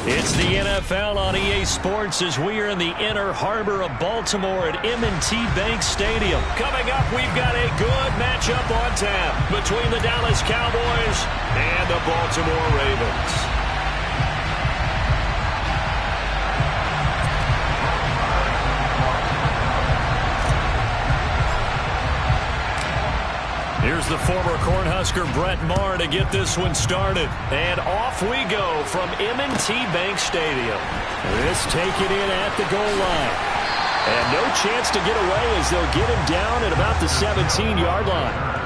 It's the NFL on EA Sports as we are in the inner harbor of Baltimore at M&T Bank Stadium. Coming up, we've got a good matchup on tap between the Dallas Cowboys and the Baltimore Ravens. Here's the former Cornhusker Brett Maher to get this one started. And off we go from M&T Bank Stadium. This taken in at the goal line. And no chance to get away as they'll get him down at about the 17-yard line.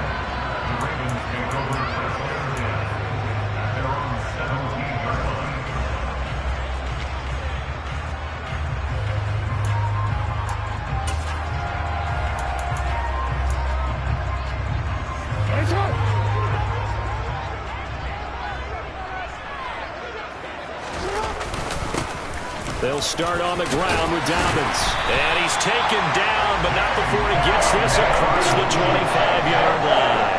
They'll start on the ground with Dobbins. And he's taken down, but not before he gets this across the 25-yard line.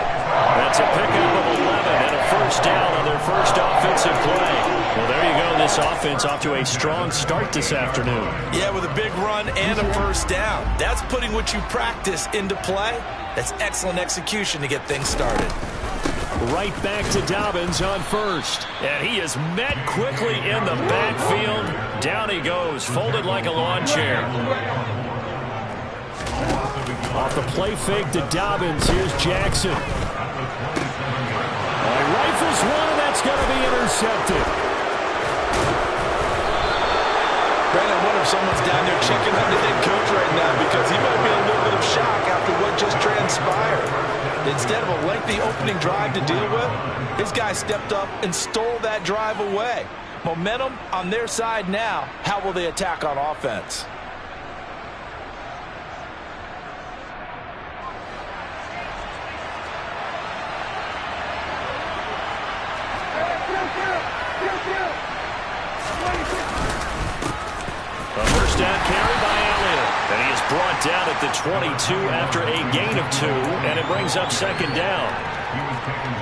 That's a pickup of 11 and a first down on their first offensive play. Well, there you go. This offense off to a strong start this afternoon. Yeah, with a big run and a first down. That's putting what you practice into play. That's excellent execution to get things started. Right back to Dobbins on first. And he is met quickly in the backfield. Down he goes, folded like a lawn chair. Off the play fake to Dobbins, here's Jackson. He rifles one, and that's going to be intercepted. Brandon, I wonder if someone's down there checking on the head coach right now because he might be in a little bit of shock after what just transpired. Instead of a lengthy opening drive to deal with, his guy stepped up and stole that drive away. Momentum on their side now. How will they attack on offense? A first down carry by Elliott. And he is brought down at the 22 after a gain of 2, and it brings up second down.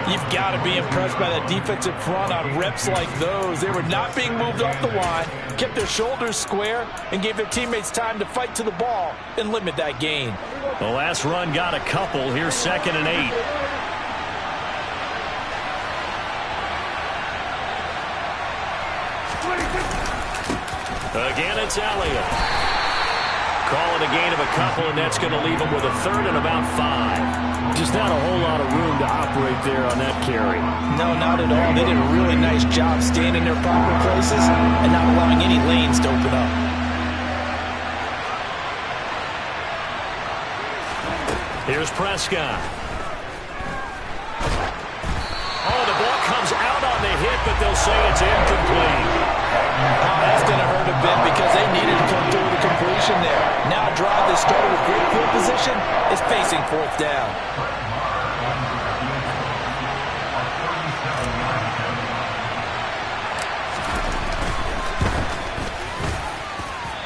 You've got to be impressed by that defensive front on reps like those. They were not being moved off the line, kept their shoulders square, and gave their teammates time to fight to the ball and limit that gain. The last run got a couple. Here's 2nd and 8. Again, it's Elliott. Call it a gain of a couple, and that's going to leave him with a 3rd and about 5. Just not a whole lot of room to operate there on that carry. No, not at all. They did a really nice job staying in their proper places and not allowing any lanes to open up. Here's Prescott. Oh, the ball comes out on the hit, but they'll say it's incomplete. Oh, that's going to hurt a bit because they needed to come through the completion there. Now a drive that started with great field position is facing 4th down.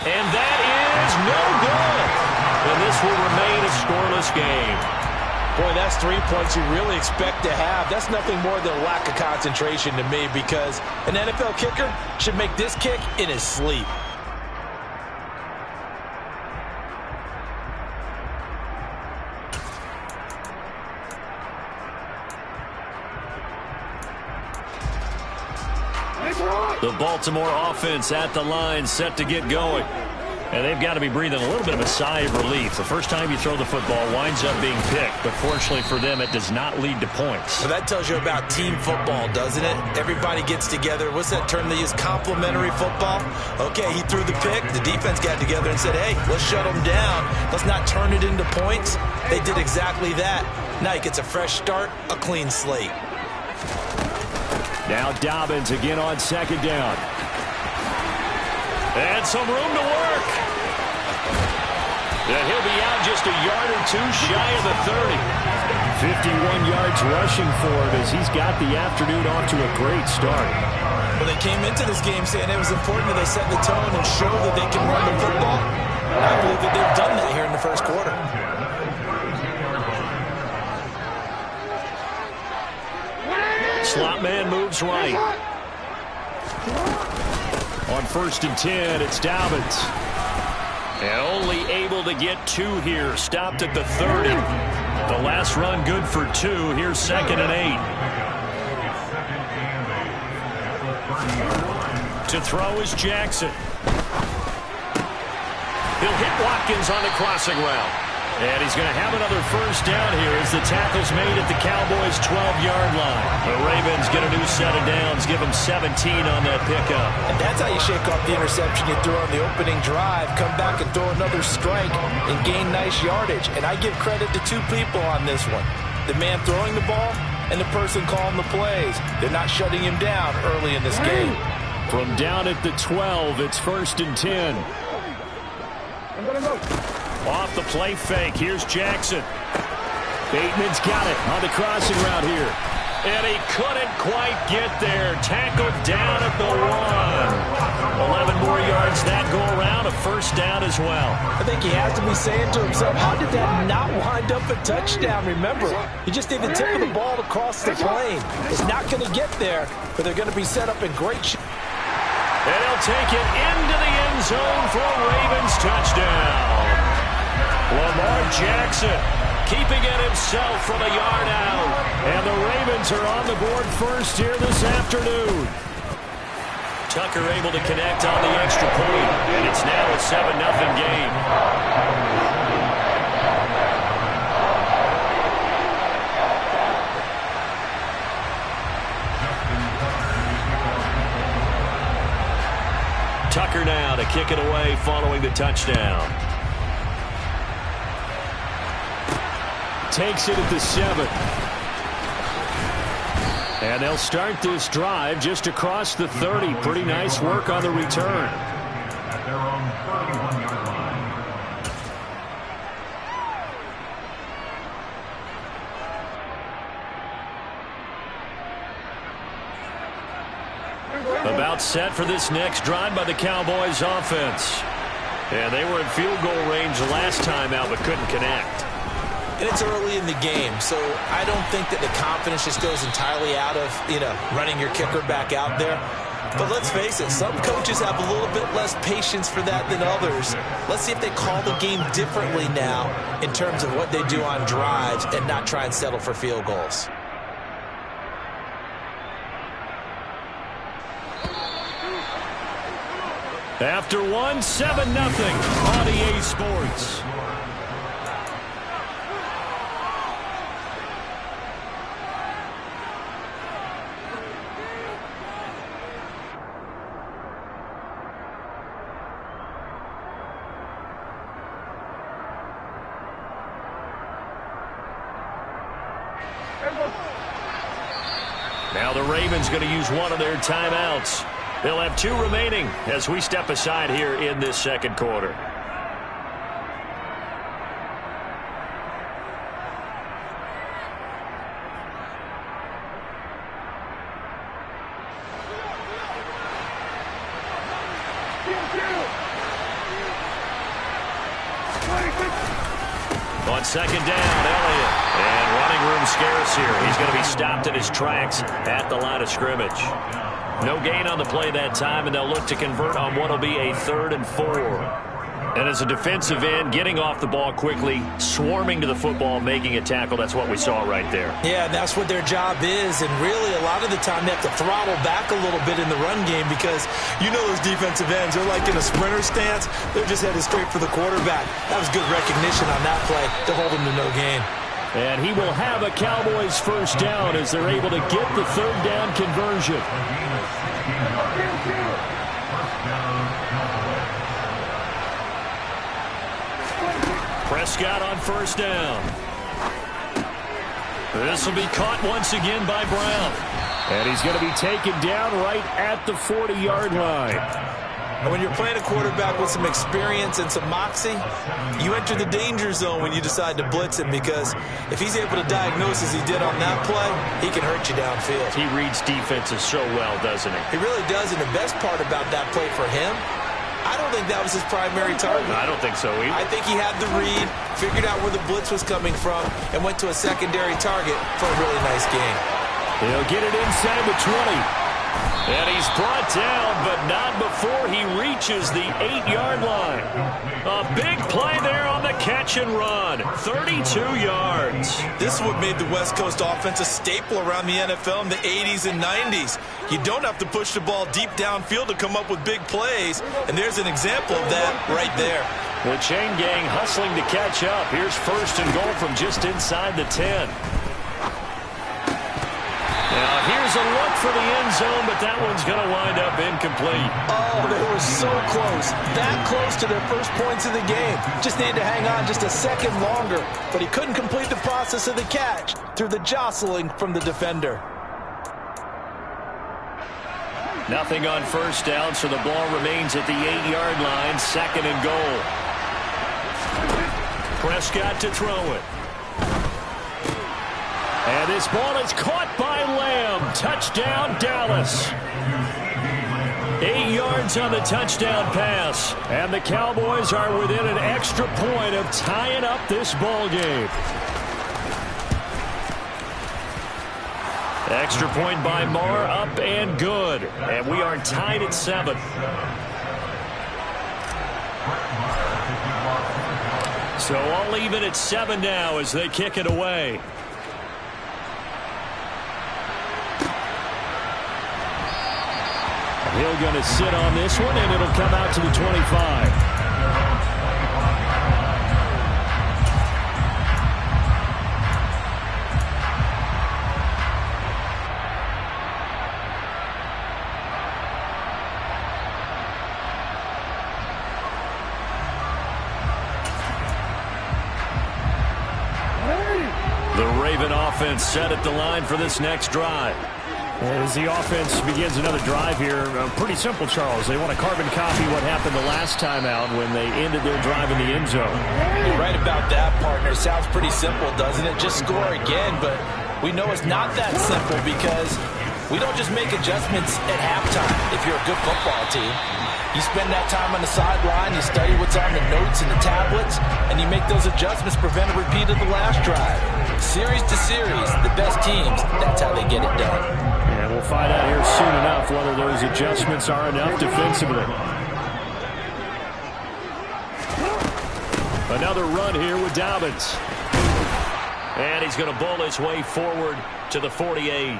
And that is no good. And this will remain a scoreless game. Boy, that's 3 points you really expect to have. That's nothing more than a lack of concentration to me because an NFL kicker should make this kick in his sleep. The Baltimore offense at the line, set to get going. And they've got to be breathing a little bit of a sigh of relief. The first time you throw the football winds up being picked, but fortunately for them, it does not lead to points. Well, that tells you about team football, doesn't it? Everybody gets together. What's that term they use? Complementary football? Okay, he threw the pick. The defense got together and said, hey, let's shut them down. Let's not turn it into points. They did exactly that. Now he gets a fresh start, a clean slate. Now Dobbins again on 2nd down. And some room to work. And he'll be out just a yard or 2 shy of the 30. 51 yards rushing for him as he's got the afternoon off to a great start. Well, they came into this game saying it was important that they set the tone and show that they can run the football. I believe that they've done that here in the first quarter. Slot man moves right. On 1st and 10, it's Dobbins. And only able to get 2 here. Stopped at the 30. The last run good for 2. Here's 2nd and 8. To throw is Jackson. He'll hit Watkins on the crossing route. And he's going to have another first down here as the tackle's made at the Cowboys' 12-yard line. The Ravens get a new set of downs, give them 17 on that pickup. And that's how you shake off the interception you threw on the opening drive, come back and throw another strike and gain nice yardage. And I give credit to 2 people on this one. The man throwing the ball and the person calling the plays. They're not shutting him down early in this game. From down at the 12, it's 1st and 10. Off the play fake. Here's Jackson. Bateman's got it on the crossing route here. And he couldn't quite get there. Tackled down at the 1. 11 more yards that go around. A first down as well. I think he has to be saying to himself, how did that not wind up a touchdown? Remember, he just need the tip of the ball to cross the plane. It's not going to get there, but they're going to be set up in great shape. And he'll take it into the end zone for a Ravens touchdown. Lamar Jackson keeping it himself from a yard out. And the Ravens are on the board first here this afternoon. Tucker able to connect on the extra point. And it's now a 7-0 game. Tucker now to kick it away following the touchdown. Takes it at the 7. And they'll start this drive just across the 30. Pretty nice work on the return. About set for this next drive by the Cowboys offense. And they were in field goal range last time out but couldn't connect. And it's early in the game, so I don't think that the confidence just goes entirely out of, running your kicker back out there. But let's face it, some coaches have a little bit less patience for that than others. Let's see if they call the game differently now in terms of what they do on drives and not try and settle for field goals. After 1, 7-0 on EA Sports. Now the Ravens going to use one of their timeouts. They'll have 2 remaining as we step aside here in this second quarter. On second down, Elliott. And running room scarce here. He's going to be stopped in his tracks at the line of scrimmage. No gain on the play that time, and they'll look to convert on what will be a 3rd and 4. And as a defensive end, getting off the ball quickly, swarming to the football, making a tackle, that's what we saw right there. Yeah, and that's what their job is. And really, a lot of the time, they have to throttle back a little bit in the run game because those defensive ends, they're like in a sprinter stance. They're just headed straight for the quarterback. That was good recognition on that play to hold him to no gain. And he will have a Cowboys first down as they're able to get the 3rd down conversion. Prescott on first down. This will be caught once again by Brown. And he's going to be taken down right at the 40-yard line. And when you're playing a quarterback with some experience and some moxie, you enter the danger zone when you decide to blitz him, because if he's able to diagnose as he did on that play, he can hurt you downfield. He reads defenses so well, doesn't he? He really does, and the best part about that play for him, I don't think that was his primary target. I don't think so either. I think he had the read, figured out where the blitz was coming from, and went to a secondary target for a really nice gain. He'll get it inside the 20. And he's brought down, but not before he reaches the 8-yard line. A big play there on the catch and run. 32 yards. This is what made the West Coast offense a staple around the NFL in the 80s and 90s. You don't have to push the ball deep downfield to come up with big plays, and there's an example of that right there. The chain gang hustling to catch up. Here's first and goal from just inside the 10. Now here's a look for the end zone, but that one's going to wind up incomplete. Oh, they were so close. That close to their first points of the game. Just needed to hang on just a second longer, but he couldn't complete the process of the catch through the jostling from the defender. Nothing on first down, so the ball remains at the 8-yard line, second and goal. Prescott to throw it. And this ball is caught by Lamb. Touchdown, Dallas. 8 yards on the touchdown pass. And the Cowboys are within an extra point of tying up this ball game. Extra point by Marr, up and good. And we are tied at 7. So all even at 7 now as they kick it away. Hill going to sit on this one, and it'll come out to the 25. The Raven offense set at the line for this next drive. As the offense begins another drive here, pretty simple, Charles. They want to carbon copy what happened the last time out when they ended their drive in the end zone. You're right about that, partner. Sounds pretty simple, doesn't it? Just score again, but we know it's not that simple because we don't just make adjustments at halftime if you're a good football team. You spend that time on the sideline, you study what's on the notes and the tablets, and you make those adjustments, prevent a repeat of the last drive. Series to series, the best teams, that's how they get it done. And we'll find out here soon enough whether those adjustments are enough defensively. Another run here with Dobbins. And he's going to bowl his way forward to the 48.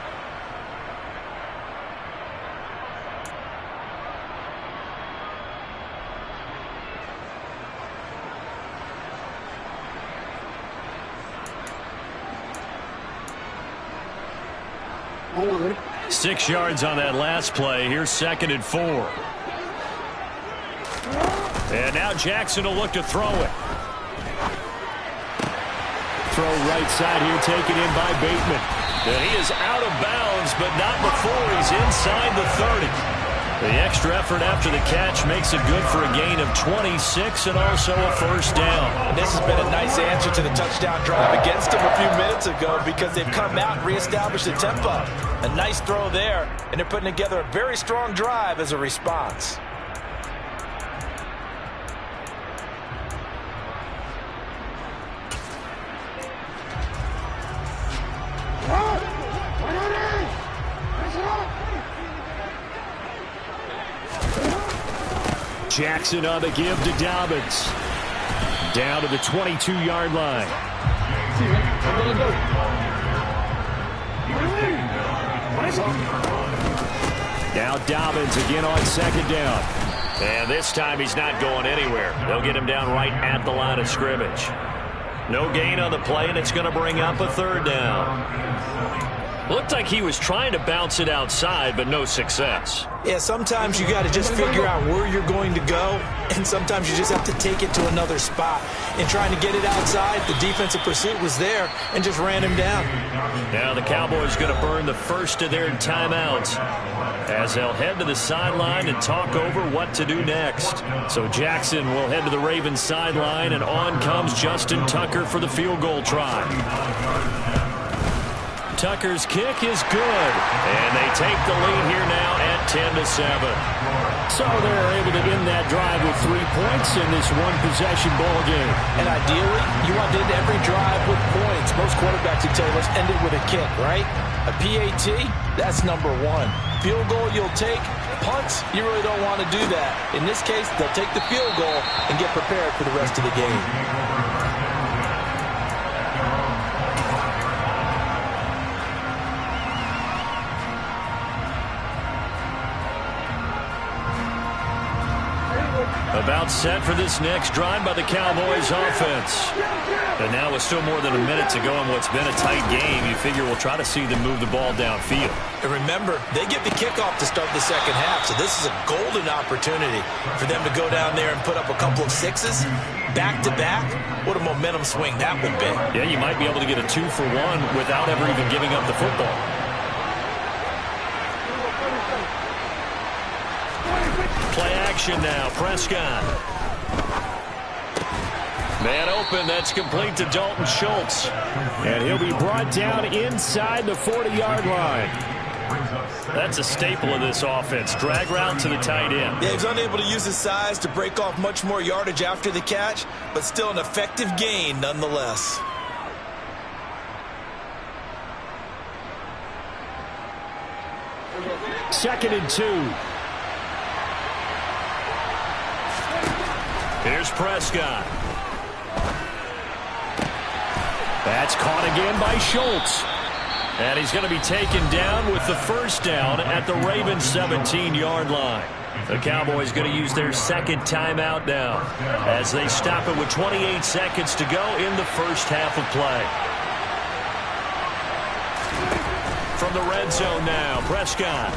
Forward. 6 yards on that last play. Here's second and 4. And now Jackson will look to throw it. Throw right side here, taken in by Bateman. And he is out of bounds, but not before he's inside the 30. The extra effort after the catch makes it good for a gain of 26 and also a first down. And this has been a nice answer to the touchdown drive against them a few minutes ago because they've come out and reestablished the tempo. A nice throw there, and they're putting together a very strong drive as a response. Jackson on the give to Dobbins. Down to the 22-yard line. Now Dobbins again on second down. And this time he's not going anywhere. They'll get him down right at the line of scrimmage. No gain on the play, and it's going to bring up a third down. Looked like he was trying to bounce it outside, but no success. Yeah, sometimes you got to just figure out where you're going to go, and sometimes you just have to take it to another spot. In trying to get it outside, the defensive pursuit was there and just ran him down. Now the Cowboys going to burn the first of their timeouts as they'll head to the sideline and talk over what to do next. So Jackson will head to the Ravens sideline, and on comes Justin Tucker for the field goal try. Tucker's kick is good, and they take the lead here now at 10-7. So they're able to end that drive with 3 points in this one-possession ball game. And ideally, you want to end every drive with points. Most quarterbacks would tell you, let's end it with a kick, right? A PAT, that's number one. Field goal you'll take. Punts, you really don't want to do that. In this case, they'll take the field goal and get prepared for the rest of the game. About set for this next drive by the Cowboys offense. And now with still more than a minute to go in what's been a tight game, you figure we'll try to see them move the ball downfield. And remember, they get the kickoff to start the second half, so this is a golden opportunity for them to go down there and put up a couple of sixes back-to-back. What a momentum swing that would be. Yeah, you might be able to get a 2-for-1 without ever even giving up the football. Play action now, Prescott. Man open, that's complete to Dalton Schultz. And he'll be brought down inside the 40-yard line. That's a staple of this offense. Drag route to the tight end. Yeah, he's unable to use his size to break off much more yardage after the catch, but still an effective gain nonetheless. Second and 2. Here's Prescott. That's caught again by Schultz. And he's going to be taken down with the first down at the Ravens' 17-yard line. The Cowboys going to use their second timeout now as they stop it with 28 seconds to go in the first half of play. From the red zone now, Prescott.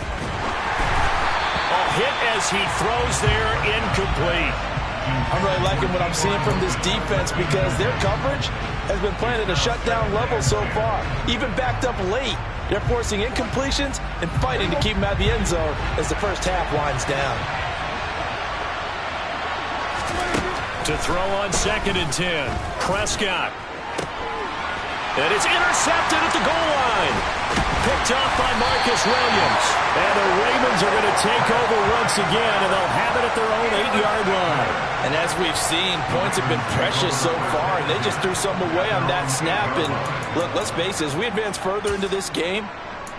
A hit as he throws there, incomplete. I'm really liking what I'm seeing from this defense because their coverage has been playing at a shutdown level so far. Even backed up late, they're forcing incompletions and fighting to keep them out of the end zone as the first half winds down. To throw on second and 10, Prescott. And it's intercepted at the goal line. Picked off by Marcus Williams. And the Ravens are going to take over once again, and they'll have it at their own 8-yard line. And as we've seen, points have been precious so far, and they just threw some away on that snap. And look, let's face it, as we advance further into this game,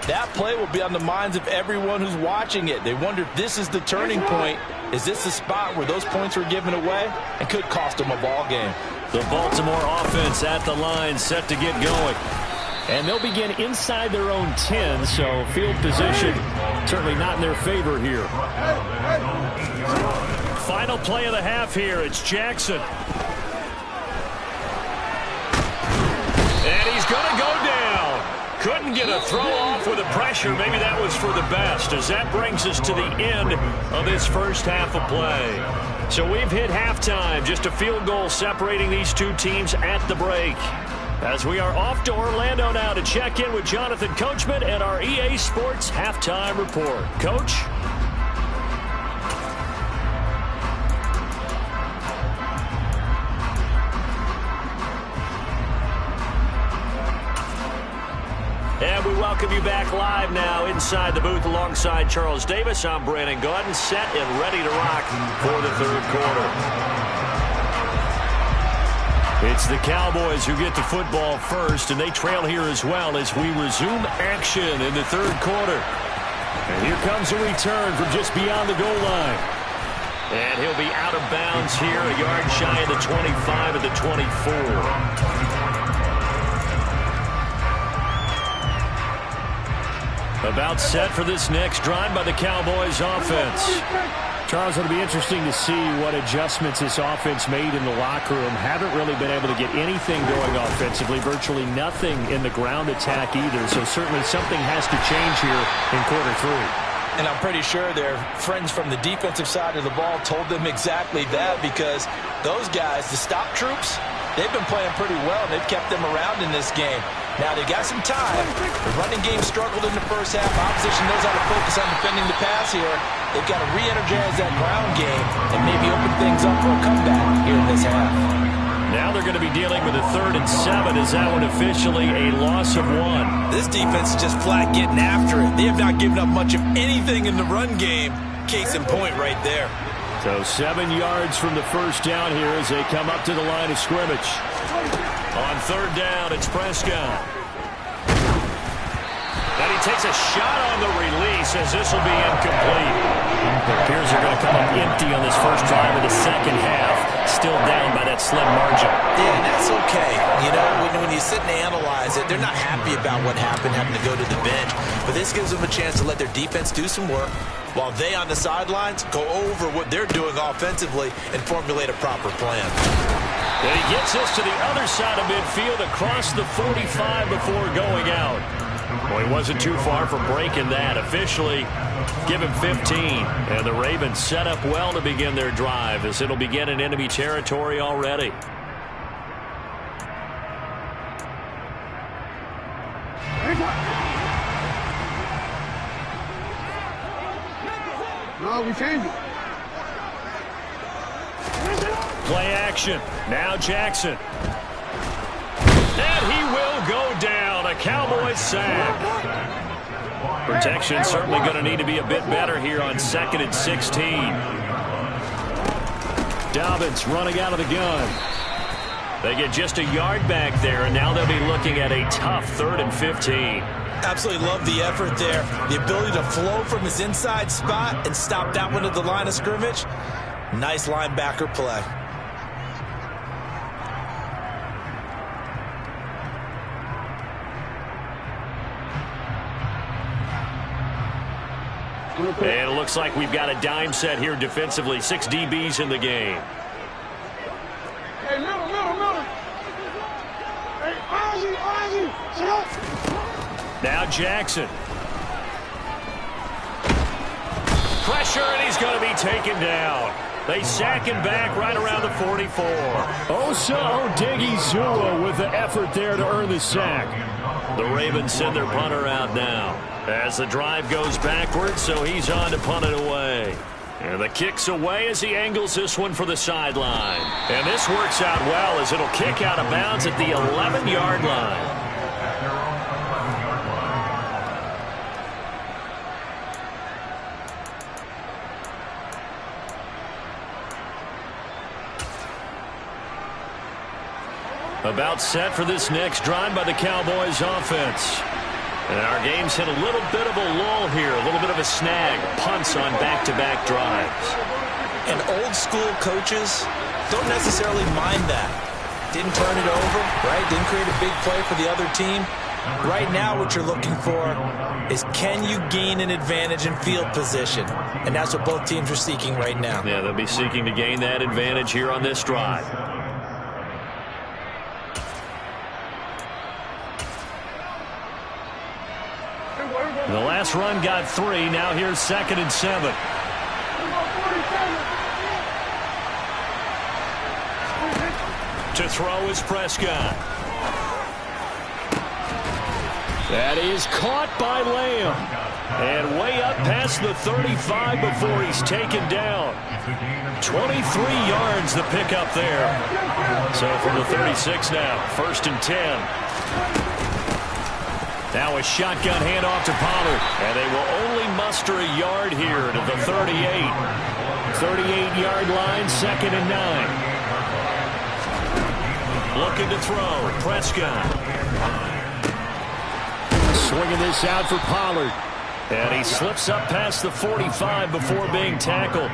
that play will be on the minds of everyone who's watching it. They wonder if this is the turning point. Is this the spot where those points were given away and could cost them a ball game? The Baltimore offense at the line, set to get going. And they'll begin inside their own 10, so field position certainly not in their favor here. Final play of the half here. It's Jackson. And he's going to go down. Couldn't get a throw off with the pressure. Maybe that was for the best, as that brings us to the end of this first half of play. So we've hit halftime. Just a field goal separating these two teams at the break. As we are off to Orlando now to check in with Jonathan Coachman and our EA Sports Halftime Report. Coach? And we welcome you back live now inside the booth alongside Charles Davis. I'm Brandon Gaudin, set and ready to rock for the third quarter. It's the Cowboys who get the football first, and they trail here as well as we resume action in the third quarter. And here comes a return from just beyond the goal line. And he'll be out of bounds here, a yard shy of the 25 of the 24. About set for this next drive by the Cowboys offense. Charles, it'll be interesting to see what adjustments this offense made in the locker room. Haven't really been able to get anything going offensively, virtually nothing in the ground attack either. So certainly something has to change here in quarter three. And I'm pretty sure their friends from the defensive side of the ball told them exactly that, because those guys, the stop troops, they've been playing pretty well. They've kept them around in this game. Now, they got some time. The running game struggled in the first half. Opposition knows how to focus on defending the pass here. They've got to re-energize that ground game and maybe open things up for a comeback here in this half. Now they're going to be dealing with a 3rd and 7. Is that one officially a loss of 1? This defense is just flat getting after it. They have not given up much of anything in the run game. Case in point right there. So 7 yards from the first down here as they come up to the line of scrimmage. On third down, it's Prescott. And he takes a shot on the release as this will be incomplete. It appears they're going to come up empty on this first drive of the second half. Still down by that slim margin. Yeah, and that's okay. You know, when you sit and analyze it, they're not happy about what happened, having to go to the bench. But this gives them a chance to let their defense do some work while they on the sidelines go over what they're doing offensively and formulate a proper plan. And he gets us to the other side of midfield across the 45 before going out. Well, he wasn't too far from breaking that. Officially, give him 15. And the Ravens set up well to begin their drive as it'll begin in enemy territory already. No, we changed it. Play action. Now Jackson. And he will go down. A Cowboys sack. Protection certainly going to need to be a bit better here on 2nd and 16. Dobbins running out of the gun. They get just a yard back there, and now they'll be looking at a tough 3rd and 15. Absolutely love the effort there. The ability to flow from his inside spot and stop that one at the line of scrimmage. Nice linebacker play. And it looks like we've got a dime set here defensively. 6 DBs in the game. Hey, middle. Hey, Ozzie, sit up. Now Jackson. Pressure, and he's going to be taken down. They sack him back right around the 44. Osa Odighizuwa with the effort there to earn the sack. The Ravens send their punter out now as the drive goes backwards, so he's on to punt it away. And the kick's away as he angles this one for the sideline. And this works out well as it'll kick out of bounds at the 11-yard line. About set for this next drive by the Cowboys offense. And our game's hit a little bit of a lull here, a little bit of a snag. Punts on back-to-back drives. And old school coaches don't necessarily mind that. Didn't turn it over, right? Didn't create a big play for the other team. Right now what you're looking for is can you gain an advantage in field position? And that's what both teams are seeking right now. Yeah, they'll be seeking to gain that advantage here on this drive. The last run got 3. Now here's 2nd and 7. To throw is Prescott. That is caught by Lamb. And way up past the 35 before he's taken down. 23 yards the pickup there. So from the 36 now, 1st and 10. Now a shotgun handoff to Pollard. And they will only muster a yard here to the 38. 38-yard line, 2nd and 9. Looking to throw, Prescott. Swinging this out for Pollard. And he slips up past the 45 before being tackled.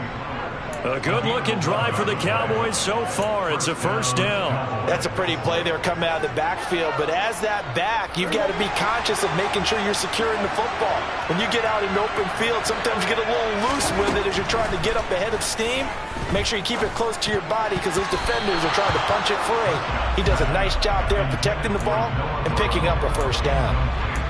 A good-looking drive for the Cowboys so far. It's a 1st down. That's a pretty play there coming out of the backfield. But as that back, you've got to be conscious of making sure you're securing the football. When you get out in open field, sometimes you get a little loose with it as you're trying to get up ahead of steam. Make sure you keep it close to your body because those defenders are trying to punch it free. He does a nice job there protecting the ball and picking up a 1st down.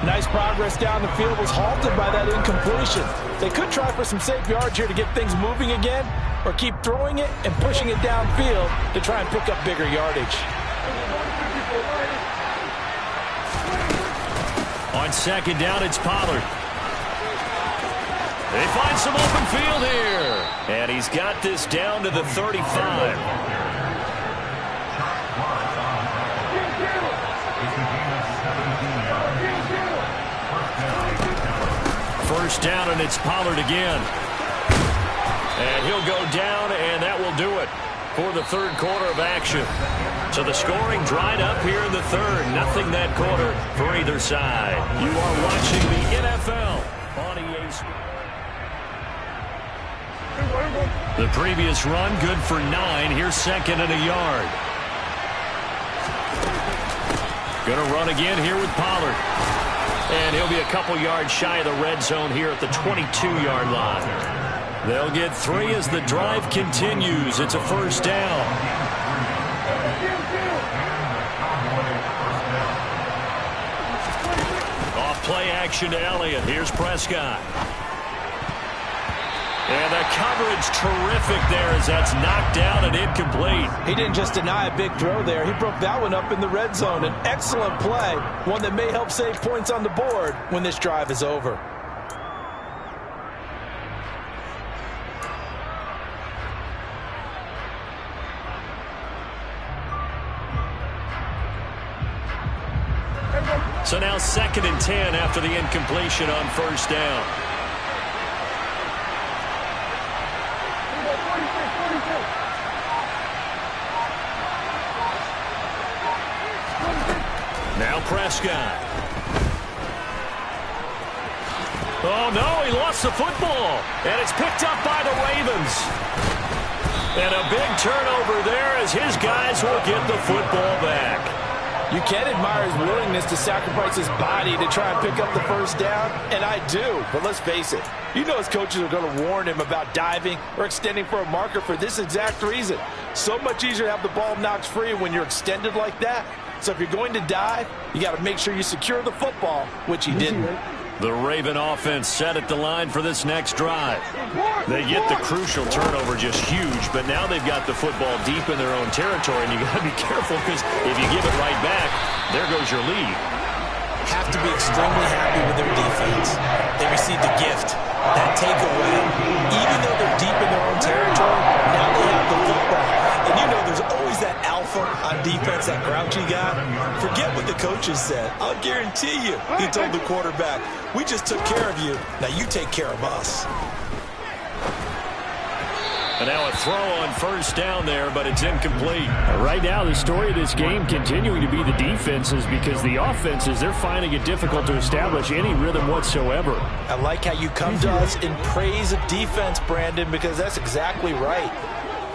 Nice progress down the field was halted by that incompletion. They could try for some safe yards here to get things moving again, or keep throwing it and pushing it downfield to try and pick up bigger yardage. On 2nd down, it's Pollard. They find some open field here. And he's got this down to the 35. First down, and it's Pollard again. And he'll go down, and that will do it for the third quarter of action. So the scoring dried up here in the third. Nothing that quarter for either side. You are watching the NFL on EA Sports. The previous run, good for 9. Here's second and a yard. Going to run again here with Pollard. And he'll be a couple yards shy of the red zone here at the 22-yard line. They'll get 3 as the drive continues. It's a first down. Off play action to Elliott. Here's Prescott. And the coverage terrific there as that's knocked down and incomplete. He didn't just deny a big throw there. He broke that one up in the red zone. An excellent play, one that may help save points on the board when this drive is over. So now 2nd and 10 after the incompletion on first down. Now Prescott. Oh, no, he lost the football. And it's picked up by the Ravens. And a big turnover there as his guys will get the football back. You can admire his willingness to sacrifice his body to try and pick up the first down, and I do, but let's face it. You know his coaches are going to warn him about diving or extending for a marker for this exact reason. So much easier to have the ball knocked free when you're extended like that. So if you're going to dive, you got to make sure you secure the football, which he didn't. The Raven offense set at the line for this next drive. They get the crucial turnover just huge, but now they've got the football deep in their own territory, and you got to be careful because if you give it right back, there goes your lead. Have to be extremely happy with their defense. They received the gift, that takeaway. Even though they're deep in their own territory, now they have the football. And you know there's always that alpha on defense, that grouchy guy. Forget what the coaches said. I'll guarantee you, he told the quarterback, we just took care of you. Now you take care of us. And now a throw on first down there, but it's incomplete. Right now, the story of this game continuing to be the defenses because the offenses, they're finding it difficult to establish any rhythm whatsoever. I like how you come to us in praise of defense, Brandon, because that's exactly right.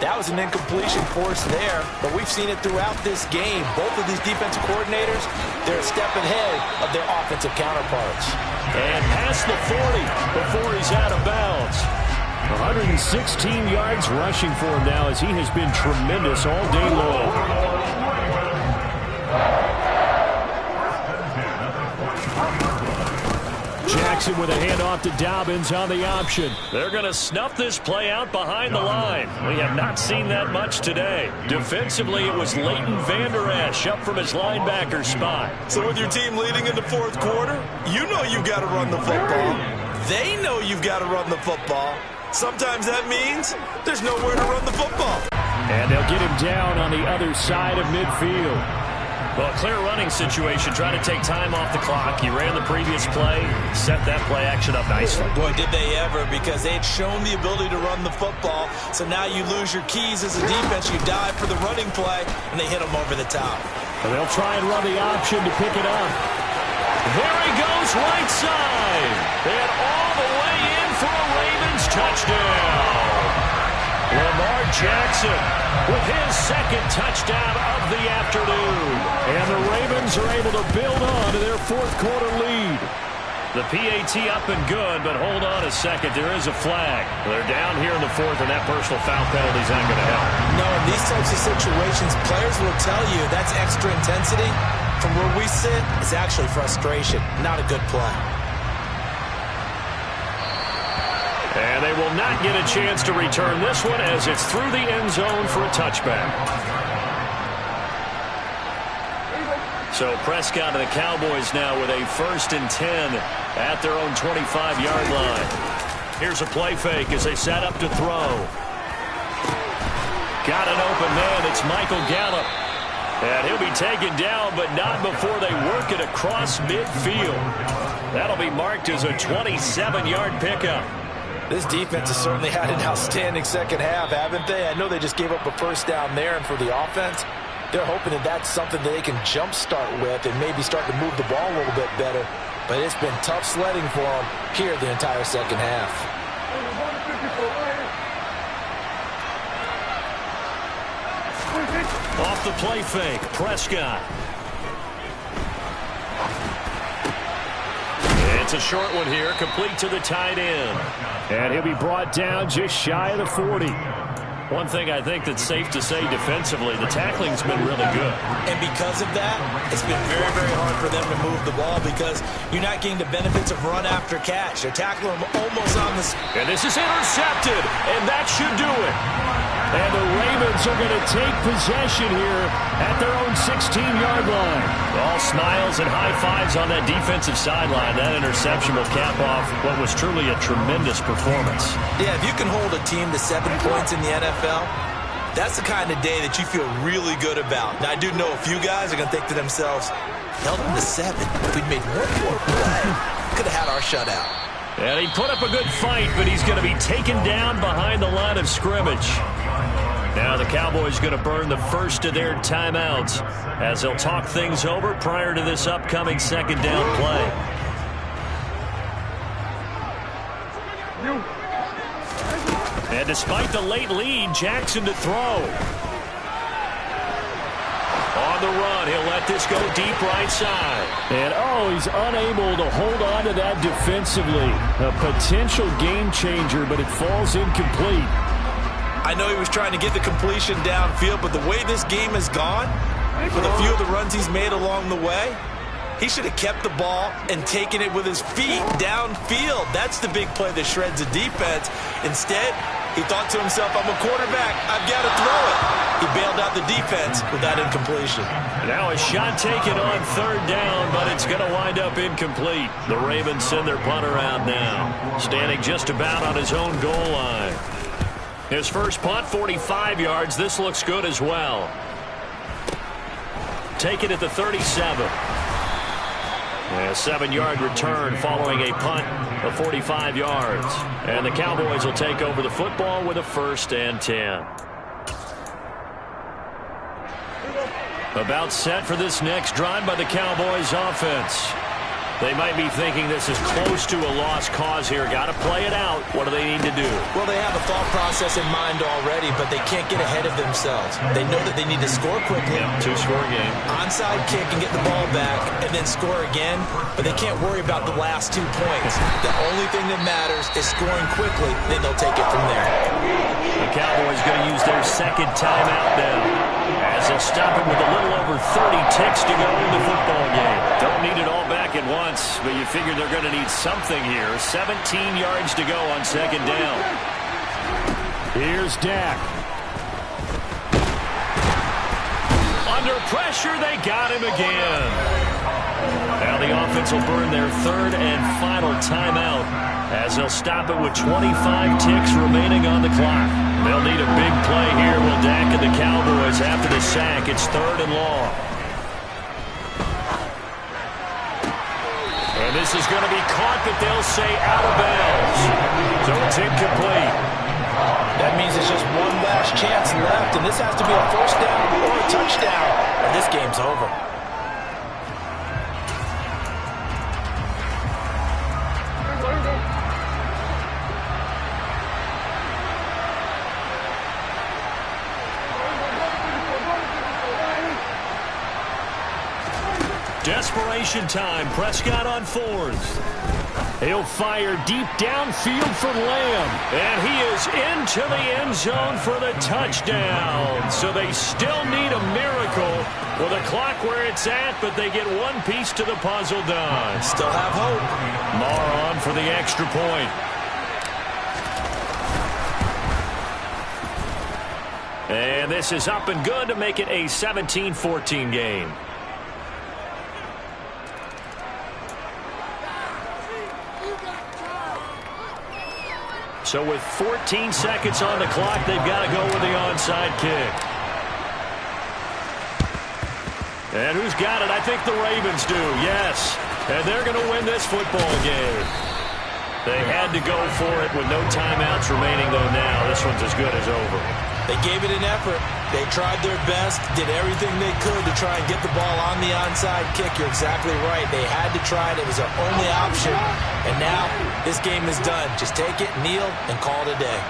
That was an incompletion force there, but we've seen it throughout this game. Both of these defensive coordinators, they're a step ahead of their offensive counterparts. And past the 40 before he's out of bounds. 116 yards rushing for him now as he has been tremendous all day long. Jackson with a handoff to Dobbins on the option. They're going to snuff this play out behind the line. We have not seen that much today. Defensively, it was Leighton Vander Esch up from his linebacker spot. So with your team leading in the fourth quarter, you know you've got to run the football. They know you've got to run the football. Sometimes that means there's nowhere to run the football. And they'll get him down on the other side of midfield. Well, clear running situation, trying to take time off the clock. He ran the previous play, set that play action up nicely. Boy, did they ever, because they had shown the ability to run the football. So now you lose your keys as a defense. You dive for the running play, and they hit them over the top. And they'll try and run the option to pick it up. There he goes, right side. And all the way in for a Ravens touchdown. Lamar Jackson with his second touchdown of the afternoon. And the Ravens are able to build on to their fourth quarter lead. The PAT up and good, but hold on a second. There is a flag. They're down here in the fourth, and that personal foul penalty is not going to help. No, in these types of situations, players will tell you that's extra intensity. From where we sit, it's actually frustration, not a good play. And they will not get a chance to return this one as it's through the end zone for a touchback. So Prescott and the Cowboys now with a 1st and 10 at their own 25-yard line. Here's a play fake as they set up to throw. Got an open man. It's Michael Gallup. And he'll be taken down, but not before they work it across midfield. That'll be marked as a 27-yard pickup. This defense has certainly had an outstanding second half, haven't they? I know they just gave up a first down there, and for the offense, they're hoping that that's something that they can jumpstart with and maybe start to move the ball a little bit better. But it's been tough sledding for them here the entire second half. Off the play fake, Prescott. It's a short one here, complete to the tight end. And he'll be brought down just shy of the 40. One thing I think that's safe to say defensively, the tackling's been really good. And because of that, it's been very, very hard for them to move the ball because you're not getting the benefits of run after catch. They're tackling them almost on the... And this is intercepted, and that should do it. And the Ravens are going to take possession here at their own 16-yard line. All smiles and high fives on that defensive sideline. That interception will cap off what was truly a tremendous performance. Yeah, if you can hold a team to 7 points in the NFL, that's the kind of day that you feel really good about. Now, I do know a few guys are going to think to themselves, held them to 7. If we'd made one more play, could have had our shutout. And he put up a good fight, but he's going to be taken down behind the line of scrimmage. Now the Cowboys going to burn the first of their timeouts as they'll talk things over prior to this upcoming second down play. And despite the late lead, Jackson to throw. On the run, he'll let this go deep right side. And, he's unable to hold on to that defensively. A potential game changer, but it falls incomplete. I know he was trying to get the completion downfield, but the way this game has gone, with a few of the runs he's made along the way, he should have kept the ball and taken it with his feet downfield. That's the big play that shreds the defense. Instead, he thought to himself, I'm a quarterback, I've got to throw it. He bailed out the defense with that incompletion. Now a shot taken on third down, but it's going to wind up incomplete. The Ravens send their punter out now, standing just about on his own goal line. His first punt, 45 yards. This looks good as well. Taken at the 37. A 7-yard return following a punt of 45 yards. And the Cowboys will take over the football with a 1st and 10. About set for this next drive by the Cowboys offense. They might be thinking this is close to a lost cause here. Got to play it out. What do they need to do? Well, they have a thought process in mind already, but they can't get ahead of themselves. They know that they need to score quickly. Yep, 2-score game. Onside kick and get the ball back and then score again, but they can't worry about the last 2 points. The only thing that matters is scoring quickly, then they'll take it from there. The Cowboys going to use their second timeout now, as they'll stop it with a little over 30 ticks to go in the football game. Don't need it all back at once, but you figure they're going to need something here. 17 yards to go on second down. Here's Dak. Under pressure, they got him again. Now the offense will burn their 3rd and final timeout as they'll stop it with 25 ticks remaining on the clock. They'll need a big play here. Will Dak and the Cowboys after the sack. It's 3rd and long. And this is going to be caught, but they'll say out of bounds. So it's incomplete. That means it's just one last chance left, and this has to be a 1st down or a touchdown, or this game's over. Desperation time. Prescott on 4th. He'll fire deep downfield for Lamb. And he is into the end zone for the touchdown. So they still need a miracle with a clock where it's at, but they get one piece to the puzzle done. Still have hope. Maher on for the extra point. And this is up and good to make it a 17-14 game. So with 14 seconds on the clock, they've got to go with the onside kick. And who's got it? I think the Ravens do, yes. And they're going to win this football game. They had to go for it with no timeouts remaining, though now. This one's as good as over. They gave it an effort. They tried their best, did everything they could to try and get the ball on the onside kick. You're exactly right. They had to try it. It was their only option. And now this game is done. Just take it, kneel, and call it a day.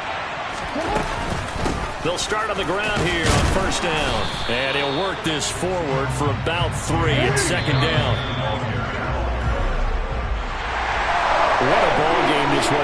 They'll start on the ground here on first down. And he'll work this forward for about 3. It's second down. What a ball game this was.